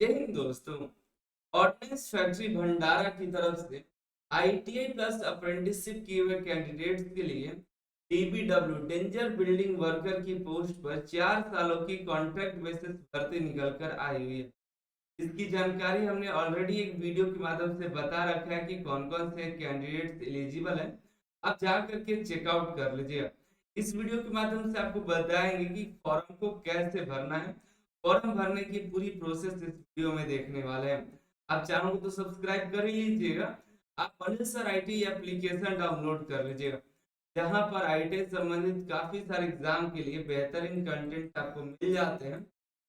जय हिंद दोस्तों। Ordnance factory भंडारा की तरफ से आईटीआई प्लस अप्रेंटिसशिप किए हुए कैंडिडेट्स के लिए डीबीडब्ल्यू डेंजर बिल्डिंग वर्कर की पोस्ट पर 4 सालों की कॉन्ट्रैक्ट बेसिस भर्ती निकल कर आई हुई है। इसकी जानकारी हमने ऑलरेडी एक वीडियो के माध्यम से बता रखा है कि कौन कौन से कैंडिडेट्स एलिजिबल है। आप जा करके चेकआउट कर लीजिएगा। इस वीडियो के माध्यम से आपको बताएंगे कि फॉर्म को कैसे भरना है। फॉर्म भरने की पूरी प्रोसेस इस वीडियो में देखने वाले हैं। आप चैनल को तो सब्सक्राइब कर ही लीजिएगा। आप Anil sir IT application download कर लीजिएगा, जहां पर आईटी संबंधित काफी सारे एग्जाम के लिए बेहतरीन कंटेंट आपको मिल जाते हैं।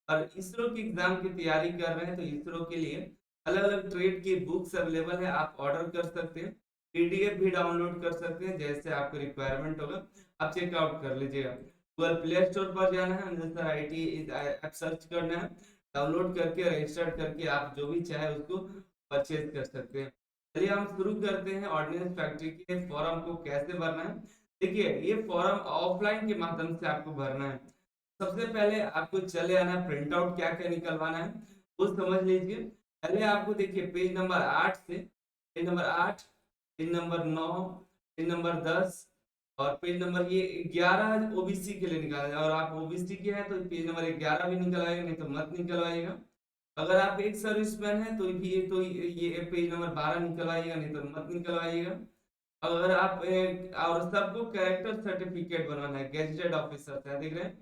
और इसरो की एग्जाम की तैयारी कर रहे हैं तो इसरो के लिए अलग अलग ट्रेड की बुक्स अवेलेबल है, आप ऑर्डर कर सकते हैं। पीडीएफ भी डाउनलोड कर सकते हैं, जैसे आपको रिक्वायरमेंट होगा आप चेकआउट कर लीजिएगा। गूगल प्ले स्टोर पर जाना है, Anil sir IT app search करना है, डाउनलोड करके रजिस्टर करके आप जो भी चाहे उसको परचेज कर सकते हैं। चलिए हम शुरू करते हैं ऑर्डिनेंस फैक्ट्री के फॉर्म को कैसे भरना है। देखिए, ये फॉर्म ऑफलाइन के माध्यम से आपको भरना है। सबसे पहले आपको चले आना, प्रिंट आउट क्या क्या निकलवाना है वो समझ लीजिए। पहले आपको देखिए पेज नंबर 8 से page number 8, page number 9, page number 10 और पेज नंबर ये 11 ओबीसी के लिए निकाला है। और आप ओबीसी के हैं तो पेज नंबर 11 भी निकलवाइएगा, नहीं तो मत निकलवाइएगा। अगर आप एक सर्विसमैन हैं तो ये पेज नंबर 12 निकलवाइएगा, नहीं तो मत निकलवाइएगा। अगर आप और सबको कैरेक्टर सर्टिफिकेट बनवाना है, गेजेटेड ऑफिसर है, देख रहे हैं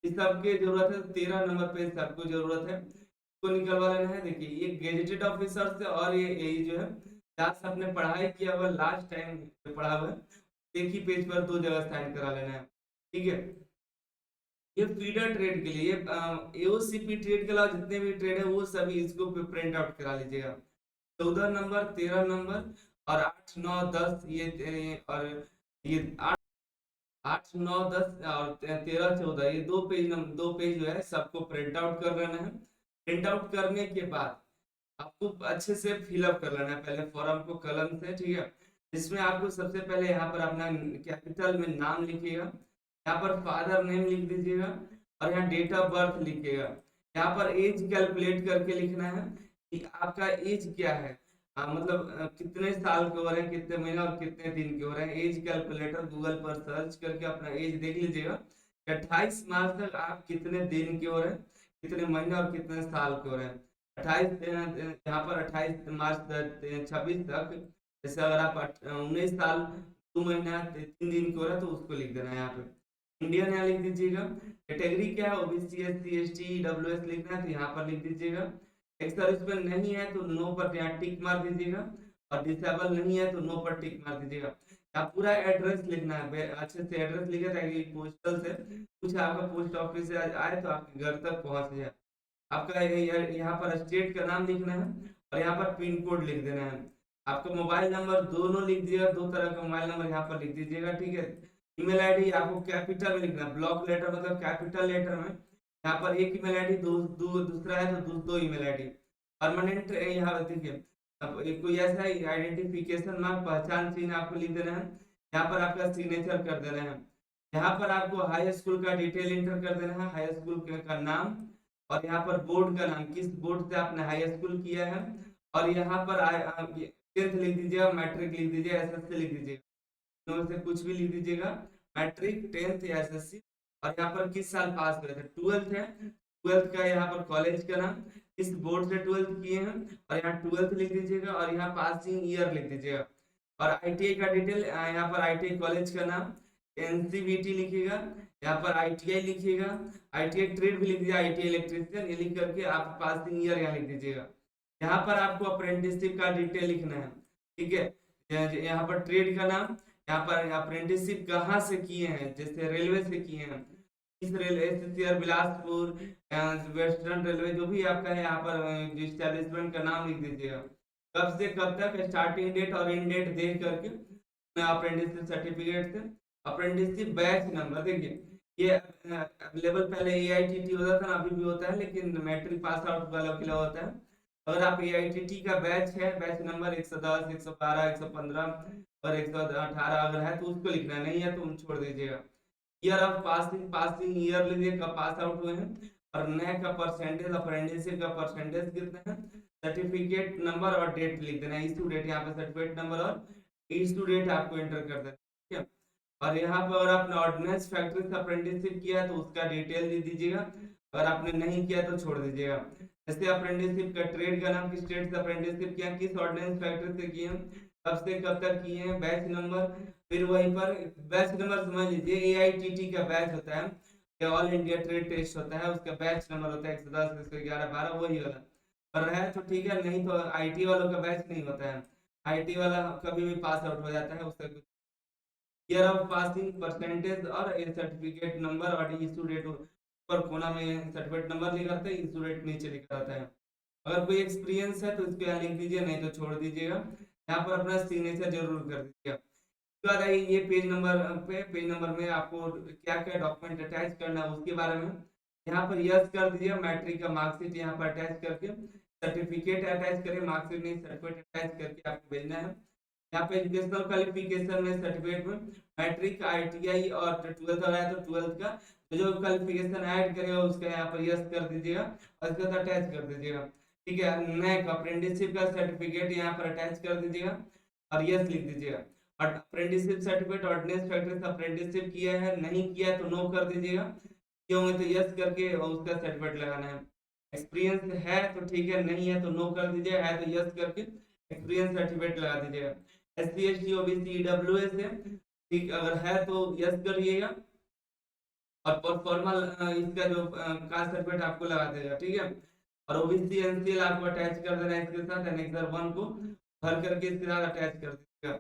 इस सबके जरूरत है। 13 नंबर पे सबको जरूरत है, इसको निकलवा लेना है। देखिए ये गेजेटेड ऑफिसर से और ये जो है लास्ट आपने पढ़ाई किया हुआ, लास्ट टाइम पढ़ा हुआ है, एक ही पेज पर 2 जगह साइन करा लेना है। ठीक है, ये फीडर ट्रेड के लिए एओसीपी ट्रेड के अलावा जितने भी ट्रेड है वो सभी इसको प्रिंट आउट करा लीजिएगा। 14 नंबर, 13 नंबर और 8, 9, 10 और ये 8, 9, 10 और 13, 14 ये 2 पेज जो है सबको प्रिंट आउट कर लेना है। प्रिंट आउट करने के बाद आपको अच्छे से फिलअप कर लेना है पहले फॉर्म को कलम से, ठीक है। इसमें आपको सबसे पहले यहाँ पर अपना कैपिटल में नाम लिखिएगा, यहाँ पर फादर नेम लिख दीजिएगा और यहाँ डेट ऑफ बर्थ लिखिएगा। यहाँ पर एज कैलकुलेट करके लिखना है कि आपका एज क्या है। मतलब कितने साल के हो रहे हैं, कितने महीने और कितने दिन के हो रहे हैं। एज कैलकुलेटर गूगल पर सर्च करके अपना एज देख लीजिएगा। 28 मार्च तक आप कितने दिन के हो रहे हैं, कितने महीने और कितने साल के हो रहे हैं। 28 यहाँ पर 28 मार्च 26 तक, जैसे अगर आप 19 साल 2 महीना 3 दिन के हो रहा है तो उसको लिख देना है यहाँ पे। इंडियन यहाँ लिख दीजिएगा। कैटेगरी क्या है, ओबीसी, एससी, एसटी, ईडब्ल्यूएस लिखना है तो यहाँ पर लिख दीजिएगा। एक सर्विसमैन नहीं है तो नो पर यहाँ टिक मार दीजिएगा, और डिसेबल नहीं है तो नो पर टिक मार दीजिएगा। आप पूरा एड्रेस लिखना है, अच्छे से एड्रेस लिखे ताकि पोस्टल से कुछ आपका पोस्ट ऑफिस से आए तो आपके घर तक पहुंच जाए। आपका यहाँ पर स्टेट का नाम लिखना है और यहाँ पर पिन कोड लिख देना है। आपका मोबाइल नंबर दोनों लिख दीजिएगा, 2 तरह का मोबाइल नंबर यहाँ पर लिख दीजिएगा, ठीक है। ईमेल आईडी आपको कैपिटल में लिखना है, ब्लॉक लेटर मतलब कैपिटल लेटर में। यहाँ पर एक ईमेल आईडी, दूसरा है तो दो ईमेल आईडी। परमानेंट यहाँ देखिए, अब एक कोई ऐसा आइडेंटिफिकेशन मार्क, पहचान चिन्ह आपको लिख देना है। यहाँ पर आपका सिग्नेचर कर देना है। यहाँ पर आपको हाई स्कूल का डिटेल इंटर कर देना है, हाई स्कूल का नाम, और यहाँ पर बोर्ड का नाम, किस बोर्ड से आपने हाई स्कूल किया है। और यहाँ पर 10th लिख दीजिएगा, मैट्रिक लिख दीजिएगा, एसएससी लिख दीजिएगा, इनमें से कुछ भी लिख दीजिएगा, मैट्रिक, 10th या एसएससी। और यहाँ पर किस साल पास हुए थे, 12th है, 12th का यहाँ पर कॉलेज का नाम, किस बोर्ड से 12th किए हैं, और यहाँ 12th लिख दीजिएगा और यहाँ पासिंग ईयर लिख दीजिएगा। और आईटीआई का डिटेल, यहाँ पर आईटीआई कॉलेज का नाम, एनसीवीटी लिखिएगा, यहाँ पर आईटीआई लिखिएगा, आईटीआई ट्रेड भी लिख दीजिए, आईटीआई इलेक्ट्रीशियन, ये लिख करके आप पासिंग ईयर यहाँ लिख दीजिएगा। यहाँ पर आपको अप्रेंटिसशिप का डिटेल लिखना है, ठीक है। यहाँ पर ट्रेड का नाम, यहाँ पर अप्रेंटिसशिप कहाँ से किए हैं, जैसे रेलवे से किए हैं, इस रेलवे से बिलासपुर, वेस्टर्न रेलवे, जो भी आपका है, यहाँ पर इस्टेब्लिशमेंट का नाम लिख दीजिएगा, कब से कब तक, स्टार्टिंग डेट और एंड डेट देख करके अप्रेंटिसशिप सर्टिफिकेट से। अप्रेंटिसशिप बैच नंबर देखिए, ये अवेलेबल पहले एआईटीटी होता था ना, अभी भी होता है, लेकिन मैट्रिक पास आउट वालों के लिए होता है। अगर आप एआईटीटी का बैच है, बैच नंबर 110, 112, 115 और 118 अगर है तो उसको लिखना, नहीं है तो छोड़ दीजिएगा। Year of passing, passing year लीजिए, कब पास आउट हुए हैं। और नए का परसेंटेज, अप्रेंटिसशिप का परसेंटेज कितना है, सर्टिफिकेट नंबर और डेट लिख देना, इशू डेट, यहाँ पे सर्टिफिकेट नंबर और इशू डेट आपको एंटर कर देना, ठीक है। और यहाँ पर अगर आपने ऑर्डिनेंस फैक्ट्री से अप्रेंटिसशिप किया है तो उसका डिटेल दे दीजिएगा, अगर आपने नहीं किया तो छोड़ दीजिएगा। जैसे अप्रेंटिसशिप का ट्रेड का नाम, किस ट्रेड से अप्रेंटिसशिप किया, किस ऑर्डिनेंस फैक्ट्री से किए, कब से कब तक किए हैं, बैच नंबर, फिर वहीं पर बैच नंबर समझ लीजिए एआईटीटी का बैच होता है, या ऑल इंडिया ट्रेड टेस्ट होता है, उसका बैच नंबर होता है 110 111 12, वही वाला पर है तो ठीक है, नहीं तो आईटी वालों का बैच नहीं होता है, आईटी वाला कभी भी पास आउट हो जाता है, उसका ईयर ऑफ पासिंग, परसेंटेज और सर्टिफिकेट नंबर और इशू डेट ऊपर कोना में सर्टिफिकेट नंबर लिखा रहता है, इशू डेट नीचे लिखा रहता है। अगर कोई एक्सपीरियंस है तो इसको यहाँ लिख दीजिए, नहीं तो छोड़ दीजिएगा। यहाँ पर अपना सिग्नेचर जरूर कर दीजिएगा। उसके बाद आइए ये पेज नंबर पे, पेज नंबर में आपको क्या क्या डॉक्यूमेंट अटैच करना है उसके बारे में यहाँ पर यस कर दीजिए। मैट्रिक का मार्कशीट यहाँ पर अटैच करके, सर्टिफिकेट अटैच करें, मार्कशीट नहीं सर्टिफिकेट अटैच करके आपको भेजना है। यहाँ पे एजुकेशनल क्वालिफिकेशन में सर्टिफिकेट में मैट्रिक, आईटीआई और 12th हो रहा है तो 12th का जो क्वालिफिकेशन ऐड करेगा उसका यहाँ पर यस कर दीजिएगा और इसके साथ अटैच कर दीजिएगा, ठीक है। नेक अप्रेंटिसशिप का सर्टिफिकेट यहाँ पर अटैच कर दीजिएगा और यस लिख दीजिएगा। और अप्रेंटिसशिप सर्टिफिकेट ऑर्डिनेंस फैक्ट्री से अप्रेंटिसशिप किया है, नहीं किया है तो नो कर दीजिएगा, क्यों है तो यस करके उसका सर्टिफिकेट लगाना है। एक्सपीरियंस है तो ठीक है, नहीं है तो नो कर दीजिएगा, है तो यस करके एक्सपीरियंस सर्टिफिकेट लगा दीजिएगा। SC ST OBC EWS है, ठीक, अगर है तो यस करिएगा और फॉर्मल इसका जो कास्ट सर्टिफिकेट आपको लगा देगा, ठीक है। और ओबीसी एनसीएल आपको अटैच कर देना है इसके साथ, एनेक्सर 1 को भर करके इसके साथ अटैच कर दीजिएगा।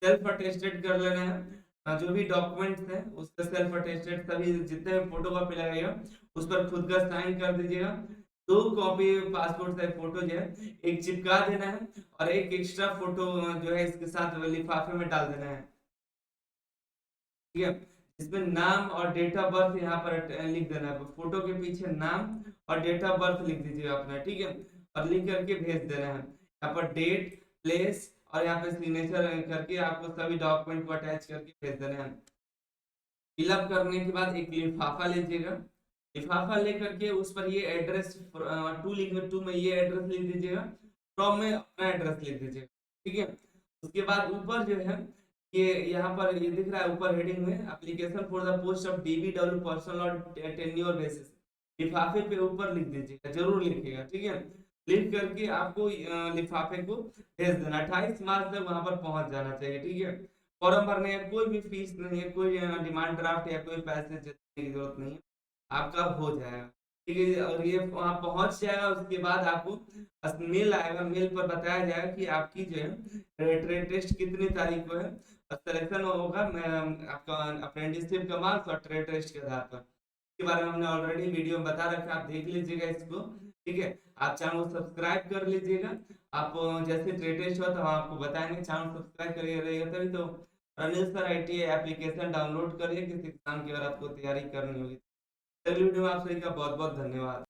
सेल्फ अटेस्टेड कर लेना है, जो भी डॉक्यूमेंट्स है उसका सेल्फ अटेस्टेड, सभी जितने भी फोटो कॉपी लगाएगा उस पर खुद का साइन कर दीजिएगा। 2 कॉपी पासपोर्ट साइज फोटो जो है एक चिपका देना है और एक एक्स्ट्रा फोटो जो है इसके साथ लिफाफे में डाल देना है, ठीक है। इसमें नाम और डेट ऑफ बर्थ यहाँ पर लिख देना है, फोटो के पीछे नाम और डेट ऑफ बर्थ लिख दीजिएगा अपना, ठीक है। और लिख करके भेज देना है, यहाँ पर डेट, प्लेस और यहाँ पे सिग्नेचर करके आपको सभी डॉक्यूमेंट को अटैच करके भेज देना है। फिलअप करने के बाद एक लिफाफा लीजिएगा, लिफाफा लेकर के उस पर ये एड्रेस 2 में ये एड्रेस लिख दीजिएगा, फ्रॉम में अपना एड्रेस लिख दीजिएगा, ठीक है। उसके बाद ऊपर जो है ये यहाँ पर ये दिख रहा है ऊपर हेडिंग में, application for the post of DBW personal और टेन्योर बेसिस, लिफाफे पे ऊपर लिख दीजिएगा, जरूर लिखिएगा, ठीक है। लिख करके आपको लिफाफे को भेज देना, 28 मार्च तक वहां पर पहुंच जाना चाहिए, ठीक है। फॉर्म भरने का कोई भी फीस नहीं है, कोई डिमांड ड्राफ्ट या कोई पैसे देने की जरूरत नहीं है, आपका हो जाएगा, ठीक है। और ये वहां पहुंच जाएगा, उसके बाद आपको मेल आएगा, मेल पर बताया जाएगा कि आपकी जो है ट्रेड टेस्ट कितनी तारीख को है और सिलेक्शन होगा आपका अप्रेंटिसशिप का मार्क्स और ट्रेड टेस्ट के आधार पर। इसके बारे में हमने ऑलरेडी वीडियो में बता रखा है, आप देख लीजिएगा इसको, ठीक है। आप चैनल को सब्सक्राइब कर लीजिएगा, आप जैसे ट्रेड टेस्ट हो तो हम आपको बताएंगे, चैनल सब्सक्राइब करिएगा तभी तो। Anil sir ITA application download करिए, किसी एग्जाम की अगर आपको तैयारी करनी होगी। अगली वीडियो में आप सभी का बहुत बहुत धन्यवाद।